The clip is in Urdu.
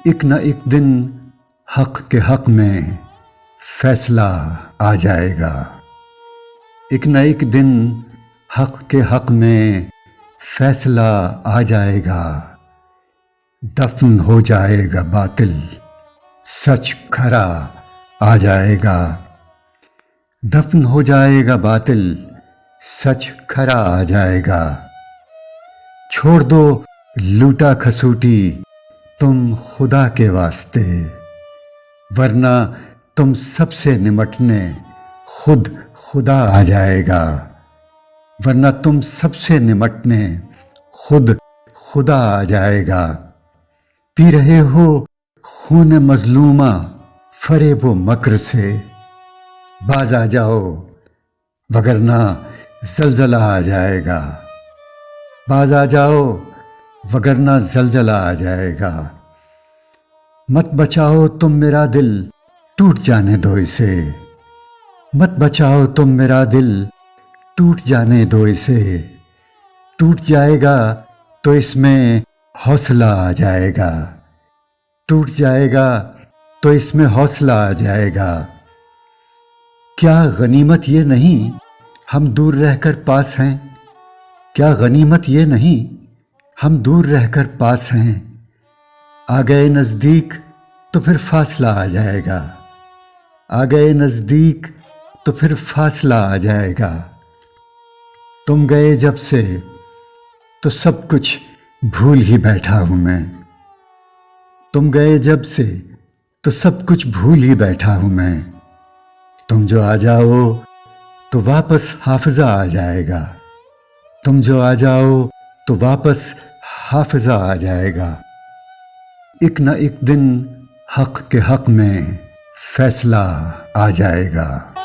ایک نہ ایک دن حق کے حق میں فیصلہ آ جائے گا۔ ایک نہ ایک دن حق کے حق میں فیصلہ آ جائے گا۔ دفن ہو جائے گا باطل، سچ کھرا آ جائے گا۔ دفن ہو جائے گا باطل، سچ کھرا آ جائے گا۔ چھوڑ دو لوٹا کھسوٹی تم خدا کے واسطے، ورنہ تم سب سے نمٹنے خود خدا آ جائے گا۔ ورنہ تم سب سے نمٹنے خود خدا آ جائے گا۔ پی رہے ہو خون مظلومہ فریب و مکر سے، باز آ جاؤ وگرنہ زلزلہ آ جائے گا۔ باز آ جاؤ وگرنہ زلزلہ آ جائے گا۔ مت بچاؤ تم میرا دل، ٹوٹ جانے دو اسے۔ مت بچاؤ تم میرا دل، ٹوٹ جانے دو اسے۔ ٹوٹ جائے گا تو اس میں حوصلہ آ جائے گا۔ ٹوٹ جائے گا تو اس میں حوصلہ آ جائے گا۔ کیا غنیمت یہ نہیں ہم دور رہ کر پاس ہیں؟ کیا غنیمت یہ نہیں ہم دور رہ کر پاس ہیں؟ آ گئے نزدیک تو پھر فاصلہ آ جائے گا۔ آ گئے نزدیک تو پھر فاصلہ آ جائے گا۔ تم گئے جب سے تو سب کچھ بھول ہی بیٹھا ہوں میں۔ تم گئے جب سے تو سب کچھ بھول ہی بیٹھا ہوں میں۔ تم جو آ جاؤ تو واپس حافظہ آ جائے گا۔ تم جو آ جاؤ تو واپس حافظہ آ جائے گا۔ ایک نہ ایک دن حق کے حق میں فیصلہ آ جائے گا۔